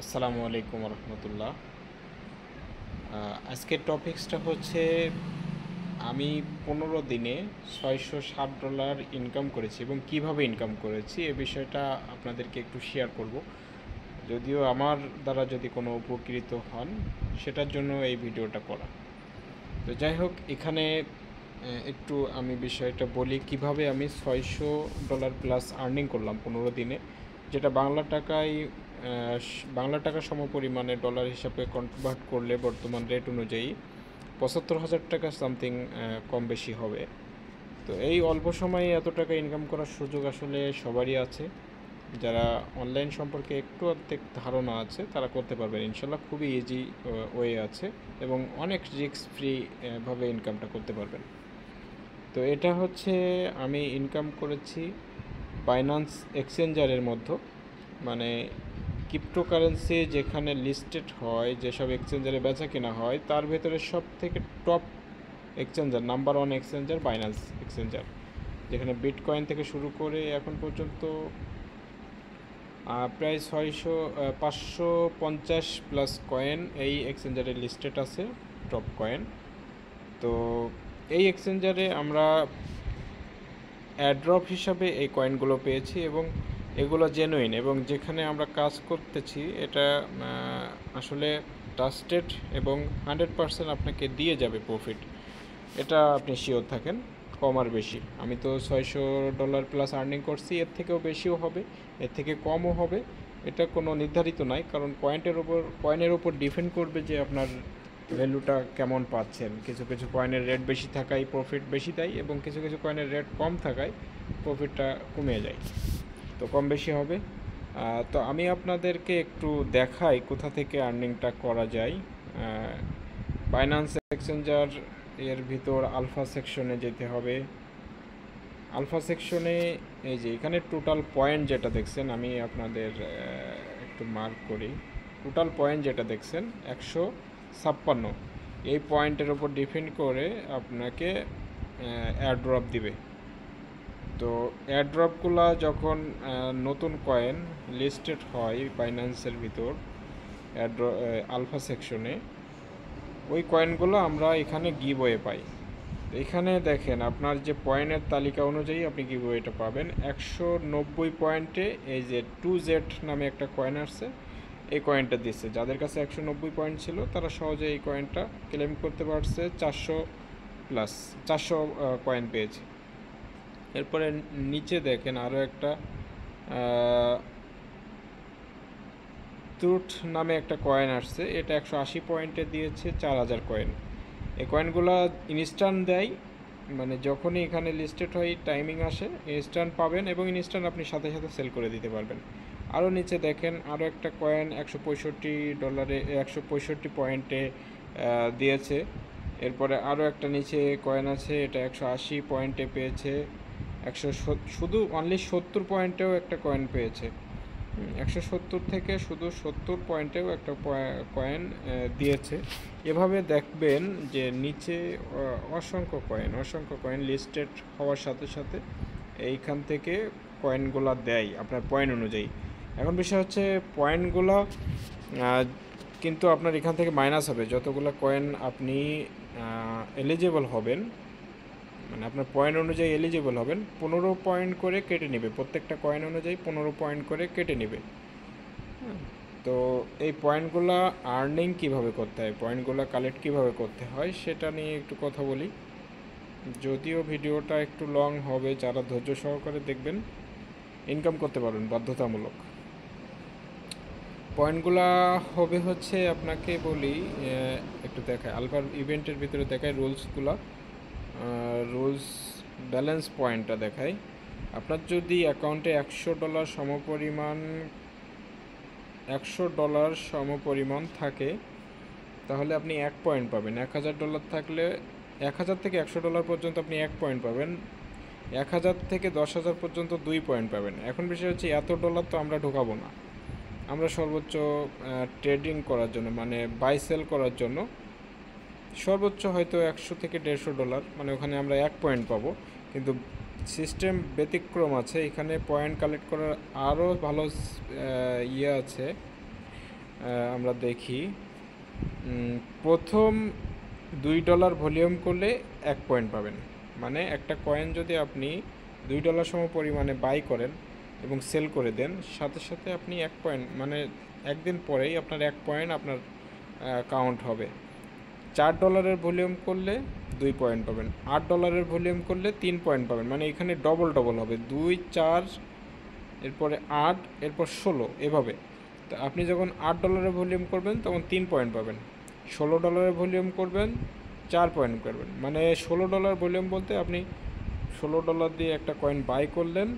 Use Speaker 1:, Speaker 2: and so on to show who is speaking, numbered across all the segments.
Speaker 1: আসসালামু আলাইকুম রহমতুল্লাহ। আজকের টপিক্সটা হচ্ছে আমি 15 দিনে $660 ইনকাম করেছি এবং কিভাবে ইনকাম করেছি এ বিষয়টা আপনাদেরকে একটু শেয়ার করব। যদিও আমার দ্বারা যদি কোনো উপকৃত হন সেটার জন্য এই ভিডিওটা করা। তো যাই হোক, এখানে একটু আমি বিষয়টা বলি কিভাবে আমি $600 প্লাস আর্নিং করলাম 15 দিনে, যেটা বাংলা টাকা সমপরিমাণে ডলার হিসাবে কনভার্ট করলে বর্তমান রেট অনুযায়ী 75,000 টাকা সামথিং কম বেশি হবে। তো এই অল্প সময়ে এত টাকা ইনকাম করার সুযোগ আসলে সবারই আছে। যারা অনলাইন সম্পর্কে একটু অর্ধেক ধারণা আছে তারা করতে পারবেন ইনশাল্লাহ। খুবই ইজি ওয়ে আছে এবং অনেক রিস্ক ফ্রি ভাবে ইনকামটা করতে পারবেন। তো এটা হচ্ছে আমি ইনকাম করেছি বাইন্যান্স এক্সচেঞ্জারের মধ্যে, মানে ক্রিপ্টোকারেন্সি যেখানে লিস্টেড হয়, যেসব এক্সচেঞ্জারে বেচা কেনা হয় তার ভেতরে সব থেকে top exchanger, number one exchanger Binance exchanger, যেখানে বিটকয়েন থেকে শুরু করে এখন পর্যন্ত প্রায় 550 প্লাস কয়েন এই এক্সচেঞ্জারে লিস্টেড আছে, টপ কয়েন। তো এই এক্সচেঞ্জারে আমরা অ্যাড্রপ হিসাবে এই কয়েনগুলো পেয়েছি এবং এগুলো জেনুইন, এবং যেখানে আমরা কাজ করতেছি এটা আসলে ট্রাস্টেড এবং 100% আপনাকে দিয়ে যাবে প্রফিট, এটা আপনি শিওর থাকেন। কম আর বেশি, আমি তো $600 প্লাস আর্নিং করছি, এর থেকেও বেশিও হবে, এর থেকে কমও হবে, এটা কোনো নির্ধারিত নয়, কারণ কয়েনের উপর ডিপেন্ড করবে যে আপনার ভ্যালুটা কেমন পাচ্ছেন। কিছু কিছু কয়েনের রেট বেশি থাকায় প্রফিট বেশি দেয় এবং কিছু কিছু কয়েনের রেট কম থাকায় প্রফিটটা কমে যায়, তো কম বেশি হবে। তো আমি আপনাদেরকে একটু দেখাই কোথা থেকে আর্নিংটা করা যায়। বাইন্যান্স এক্সচেঞ্জার এর ভিতর আলফা সেকশনে যেতে হবে। আলফা সেকশনে এই যে এখানে টোটাল পয়েন্ট যেটা দেখছেন, আমি আপনাদের একটু মার্ক করি। টোটাল পয়েন্ট যেটা দেখছেন 156, এই পয়েন্টের ওপর ডিপেন্ড করে আপনাকে এয়ারড্রপ দিবে। তো এয়ারড্রপগুলো যখন নতুন কয়েন লিস্টেড হয় বাইন্যান্সের ভিতর আলফা সেকশনে, ওই কয়েনগুলো আমরা এখানে গিভওয়ে পাই। এখানে দেখেন আপনার যে পয়েন্টের তালিকা অনুযায়ী আপনি গিভওয়েটা পাবেন। 190 পয়েন্টে এই যে 2Z নামে একটা কয়েন আসছে, এই কয়েনটা দিচ্ছে। যাদের কাছে 190 পয়েন্ট ছিল তারা সহজে এই কয়েনটা ক্লেম করতে পারছে, 400 প্লাস 400 কয়েন পেয়েছে। এরপরে নিচে দেখেন আরও একটা ট্রুথ নামে একটা কয়েন আসছে, এটা 180 পয়েন্টে দিয়েছে 4000 কয়েন। এই কয়েনগুলো ইনস্ট্যান্ট দেয়, মানে যখনই এখানে লিস্টেড হয় টাইমিং আসে ইনস্ট্যান্ট পাবেন এবং ইনস্ট্যান্ট আপনি সাথে সাথে সেল করে দিতে পারবেন। আরও নিচে দেখেন আরও একটা কয়েন $165 165 পয়েন্টে দিয়েছে। এরপরে আরও একটা নিচে কয়েন আছে, এটা 180 পয়েন্টে পেয়েছে। শুধু অনলি 70 পয়েন্টেও একটা কয়েন পেয়েছে। 170 থেকে শুধু 70 পয়েন্টেও একটা কয়েন দিয়েছে। এভাবে দেখবেন যে নিচে অসংখ্য কয়েন লিস্টেড হওয়ার সাথে সাথে এইখান থেকে কয়েনগুলো দেয় আপনার পয়েন্ট অনুযায়ী। এখন বিষয় হচ্ছে পয়েন্টগুলো কিন্তু আপনার এখান থেকে মাইনাস হবে যতগুলো কয়েন আপনি এলিজিবল হবেন, মানে আপনার পয়েন্ট অনুযায়ী এলিজিবল হবেন। 15 পয়েন্ট করে কেটে নেবে, প্রত্যেকটা কয়েন অনুযায়ী 15 পয়েন্ট করে কেটে নেবে। তো এই পয়েন্টগুলো আর্নিং কিভাবে করতে হয়, পয়েন্টগুলো কালেক্ট কিভাবে করতে হয় সেটা নিয়ে একটু কথা বলি। যদিও ভিডিওটা একটু লং হবে, যারা ধৈর্য সহকারে দেখবেন ইনকাম করতে পারবেন বাধ্যতামূলক। পয়েন্টগুলা হবে হচ্ছে, আপনাকে বলি একটু দেখায় আলফার ইভেন্টের ভিতরে দেখায় রুলস ব্যালেন্স পয়েন্টটা দেখায়। আপনার যদি অ্যাকাউন্টে $100 সমপরিমাণ থাকে তাহলে আপনি 1 পয়েন্ট পাবেন। $1000 থাকলে 1000 থেকে $100 পর্যন্ত আপনি 1 পয়েন্ট পাবেন। 1000 থেকে 10,000 পর্যন্ত 2 পয়েন্ট পাবেন। এখন বিষয় হচ্ছে এত ডলার তো আমরা ঢোকাবো না, আমরা সর্বোচ্চ ট্রেডিং করার জন্য, মানে বাই সেল করার জন্য সর্বোচ্চ হয়তো $100 থেকে $150, মানে ওখানে আমরা 1 পয়েন্ট পাবো। কিন্তু সিস্টেম ব্যতিক্রম আছে, এখানে পয়েন্ট কালেক্ট করার আরও ভালো আছে। আমরা দেখি, প্রথম $2 ভলিউম করলে 1 পয়েন্ট পাবেন। মানে একটা কয়েন যদি আপনি $2 সম পরিমাণে বাই করেন এবং সেল করে দেন, সাথে সাথে আপনি 1 পয়েন্ট, মানে একদিন পরেই আপনার 1 পয়েন্ট আপনার কাউন্ট হবে। $4 ভলিউম করলে 2 পয়েন্ট পাবেন, $8 ভলিউম করলে 3 পয়েন্ট পাবেন। মানে এখানে ডবল ডবল হবে, 2, 4, এরপরে 8, এরপর 16, এভাবে। তো আপনি যখন $8 ভলিউম করবেন তখন 3 পয়েন্ট পাবেন, $16 ভলিউম করবেন 4 পয়েন্ট করবেন। মানে $16 ভলিউম বলতে আপনি $16 দিয়ে একটা কয়েন বাই করলেন,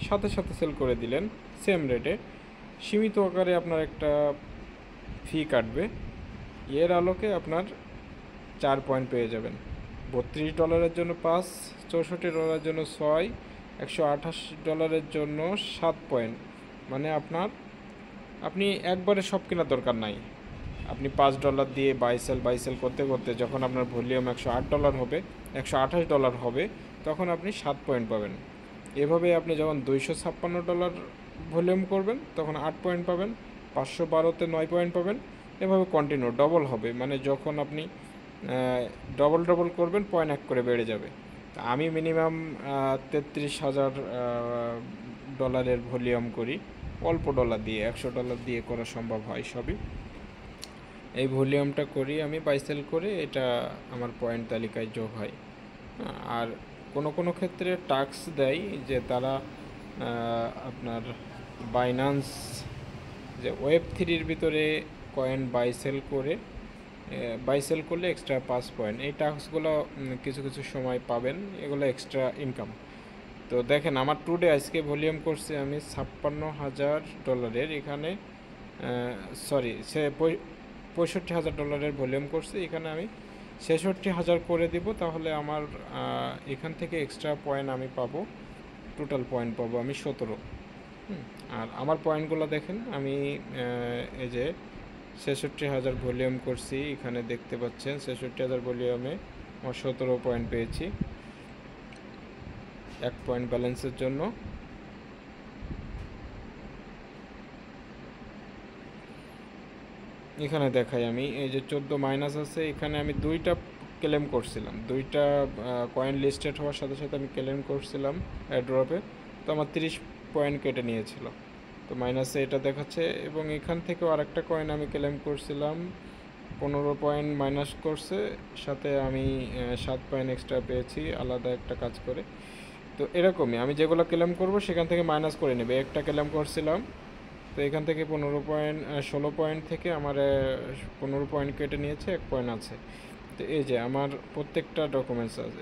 Speaker 1: সাথে সাথে সেল করে দিলেন সেম রেটে, সীমিত আকারে আপনার একটা ফি কাটবে। এর আলোকে আপনার 4 পয়েন্ট পেয়ে যাবেন। $32 জন্য 5, $64 জন্য 6, $128 জন্য 7 পয়েন্ট। মানে আপনি একবারে সব কেনার দরকার নাই। আপনি $5 দিয়ে বাই সেল করতে করতে যখন আপনার ভলিউম $108 হবে, $128 হবে, তখন আপনি 7 পয়েন্ট পাবেন। এভাবে আপনি যখন $256 ভলিউম করবেন তখন 8 পয়েন্ট পাবেন, 512-তে 9 পয়েন্ট পাবেন, এভাবে কন্টিনিউ ডবল হবে। মানে যখন আপনি ডবল করবেন, পয়েন্ট 1 করে বেড়ে যাবে। আমি মিনিমাম $33,000 ভলিউম করি, অল্প ডলার দিয়ে, $100 দিয়ে করা সম্ভব হয় সবই। এই ভলিউমটা করি আমি, বাইসেল করে এটা আমার পয়েন্ট তালিকায় যোগ হয়। আর কোনো ক্ষেত্রে টাস্ক দেয় যে তারা আপনার বাইন্যান্স যে Web3-র ভিতরে কয়েন বাইসেল করলে এক্সট্রা 5 পয়েন্ট। এই টাস্কগুলো কিছু কিছু সময় পাবেন, এগুলো এক্সট্রা ইনকাম। তো দেখেন আমার টুডে আজকে ভলিউম করছি আমি $56,000, এখানে $65,000 ভলিউম করছি, এখানে আমি 66,000 করে দিব। তাহলে আমার এখান থেকে এক্সট্রা পয়েন্ট আমি পাবো, টোটাল পয়েন্ট পাবো আমি 17। আর আমার পয়েন্টগুলো দেখেন, আমি এই যে 66,000 ভলিউম করছি, এখানে দেখতে পাচ্ছেন 66,000 ভলিউমে আমার 17 পয়েন্ট পেয়েছি 1 পয়েন্ট ব্যালেন্সের জন্য। এখানে দেখাই আমি, এই যে 14 মাইনাস আছে, এখানে আমি 2টা ক্লেম করছিলাম, 2টা কয়েন লিস্টেড হওয়ার সাথে সাথে আমি ক্লেম করছিলাম এয়ারড্রপে, তো আমার 30 পয়েন্ট কেটে নিয়েছিল, তো মাইনাসে এটা দেখাচ্ছে। এবং এখান থেকেও আরেকটা কয়েন আমি ক্লেম করছিলাম, 15 পয়েন্ট মাইনাস করছে, সাথে আমি 7 পয়েন্ট এক্সট্রা পেয়েছি আলাদা একটা কাজ করে। তো এরকমই আমি যেগুলো ক্লেম করব সেখান থেকে মাইনাস করে নেবে। একটা ক্লেম করছিলাম, তো এখান থেকে 16 পয়েন্ট থেকে আমার 15 পয়েন্ট কেটে নিয়েছে, 1 পয়েন্ট আছে। তো এই যে আমার প্রত্যেকটা ডকুমেন্টস আছে,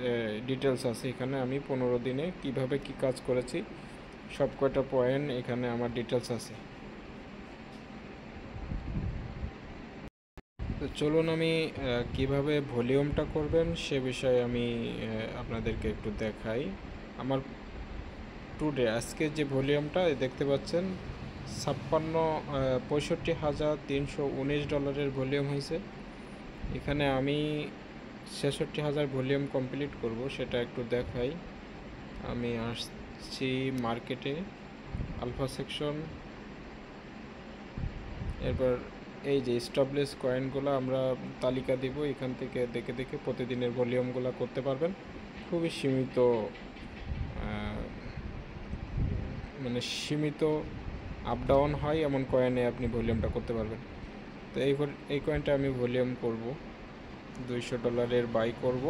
Speaker 1: ডিটেলস আছে এখানে, আমি 15 দিনে কিভাবে কি কাজ করেছি সব কয়টা পয়েন্ট এখানে আমার ডিটেলস আছে। তো চলুন আমি কিভাবে ভলিউমটা করবেন সে বিষয়ে আমি আপনাদেরকে একটু দেখাই। আমার টুডে আজকে যে ভলিউমটা দেখতে পাচ্ছেন, $65,319 ভলিউম হয়েছে। এখানে আমি 66,000 ভলিউম কমপ্লিট করব, সেটা একটু দেখাই। আমি আসছি মার্কেটে, আলফা সেকশন, এরপর এই যে স্টাবলিশ কয়েনগুলো আমরা তালিকা দিব, এখান থেকে দেখে দেখে প্রতিদিনের ভলিউমগুলো করতে পারবেন। খুবই সীমিত আপ ডাউন হয় এমন কয়েনে আপনি ভলিউমটা করতে পারবেন। তো এই কয়েনটা আমি ভলিউম করব, $200 বাই করব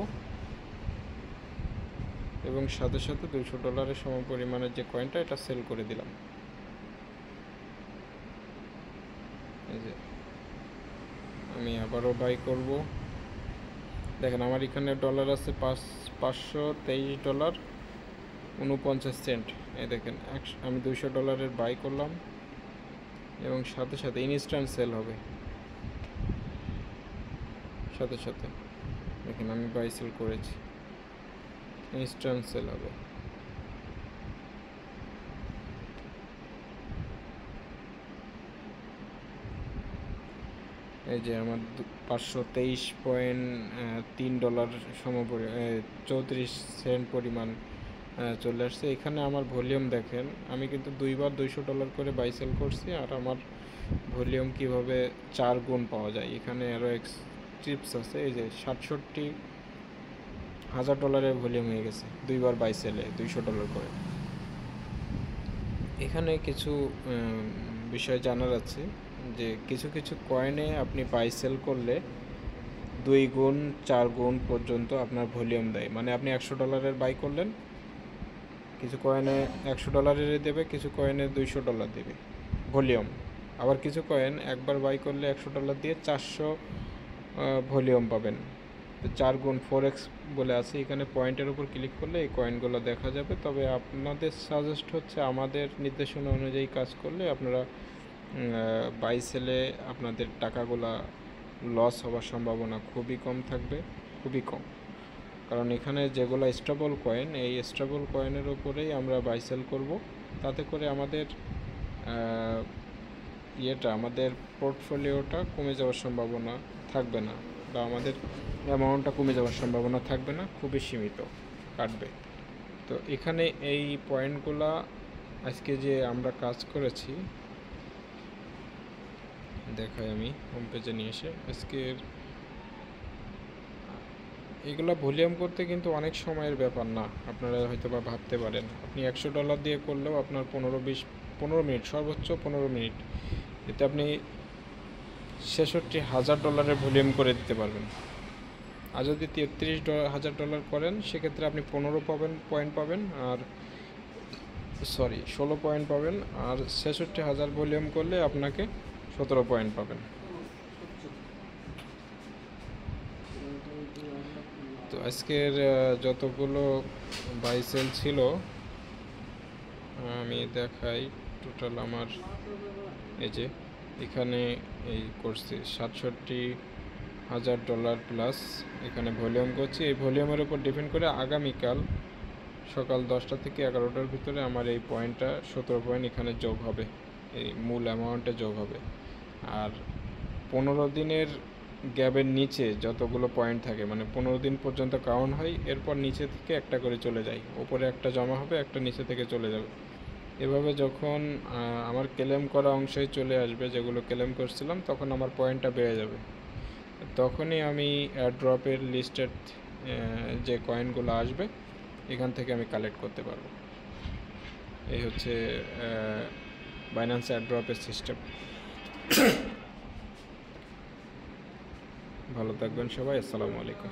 Speaker 1: এবং সাথে সাথে $200 সম পরিমাণের যে কয়েনটা এটা সেল করে দিলাম। এই যে আমি আবারও বাই করব, দেখেন আমার এখানে ডলার আছে $523.49। এই দেখেন আমি $200 বাই করলাম এবং সাথে সাথে ইনস্ট্যান্ট সেল হবে, সাথে সাথে দেখেন আমি বাই সেল করেছি, ইনস্ট্যান্ট সেল হবে। এই যে আমার $523.3 সম 34 সেন্ট পরিমাণ চলে আসছে। এখানে আমার ভলিউম দেখেন, আমি কিন্তু 2বার $200 করে বাই সেল করছি, আর আমার ভলিউম কিভাবে 4 গুণ পাওয়া যায়। এখানে আরও টিপস আছে, এই যে $67,000 ভলিউম হয়ে গেছে, 2বার বাই সেলে $200 করে। এখানে কিছু বিষয় জানার আছে যে কিছু কিছু কয়েনে আপনি বাই সেল করলে 2 গুণ 4 গুণ পর্যন্ত আপনার ভলিউম দেয়। মানে আপনি $100 বাই করলেন, কিছু কয়েনে $100 দেবে, কিছু কয়েনে $200 দেবে ভলিউম। আবার কিছু কয়েন একবার বাই করলে $100 দিয়ে 400 ভলিউম পাবেন। 4 গুণ 4x বলে আছে এখানে। পয়েন্টের উপর ক্লিক করলে এই কয়েনগুলো দেখা যাবে। তবে আপনাদের সাজেস্ট হচ্ছে আমাদের নির্দেশনা অনুযায়ী কাজ করলে আপনারা বাই সেলে আপনাদের টাকাগুলা লস হওয়ার সম্ভাবনা খুবই কম থাকবে, খুবই কম। কারণ এখানে যেগুলো স্টেবল কয়েন, এই স্টেবল কয়েনের উপরেই আমরা বাই সেল করব। তাতে করে আমাদের আমাদের পোর্টফোলিওটা কমে যাওয়ার সম্ভাবনা থাকবে না, বা আমাদের অ্যামাউন্টটা কমে যাওয়ার সম্ভাবনা থাকবে না, খুবই সীমিত কাটবে। তো এখানে এই পয়েন্টগুলা আজকে যে আমরা কাজ করেছি দেখাই আমি হোম পেজে নিয়ে এসে। আজকের এগুলো ভলিউম করতে কিন্তু অনেক সময়ের ব্যাপার না, আপনারা হয়তো বা ভাবতে পারেন। আপনি $100 দিয়ে করলেও আপনার 15 মিনিট, সর্বোচ্চ 15 মিনিট, এতে আপনি $66,000 ভলিউম করে দিতে পারবেন। আর যদি $33,000 করেন সেক্ষেত্রে আপনি 15 পয়েন্ট পাবেন, আর 16 পয়েন্ট পাবেন। আর 66,000 ভলিউম করলে আপনাকে 17 পয়েন্ট পাবেন। তো আজকের যতগুলো বাই সেল ছিল আমি দেখাই। টোটাল আমার এই যে এখানে এই করছি $67,000 প্লাস এখানে ভলিউম করছি। এই ভলিউমের উপর ডিপেন্ড করে আগামীকাল সকাল 10টা থেকে 11টার ভিতরে আমার এই পয়েন্টটা 17 পয়েন্ট এখানে যোগ হবে, এই মূল অ্যামাউন্টে যোগ হবে। আর 15 দিনের গ্যাপের নিচে যতগুলো পয়েন্ট থাকে, মানে 15 দিন পর্যন্ত কাউন্ট হয়, এরপর নিচে থেকে একটা করে চলে যায়, ওপরে একটা জমা হবে, একটা নিচে থেকে চলে যাবে। এভাবে যখন আমার ক্লেম করা অংশে চলে আসবে, যেগুলো ক্লেম করছিলাম, তখন আমার পয়েন্টটা বেড়ে যাবে। তখনই আমি ড্রপের লিস্টেড যে কয়েনগুলো আসবে এখান থেকে আমি কালেক্ট করতে পারবো। এই হচ্ছে বাইন্যান্স ড্রপের সিস্টেম। ভালো থাকবেন সবাই, আসসালামু আলাইকুম।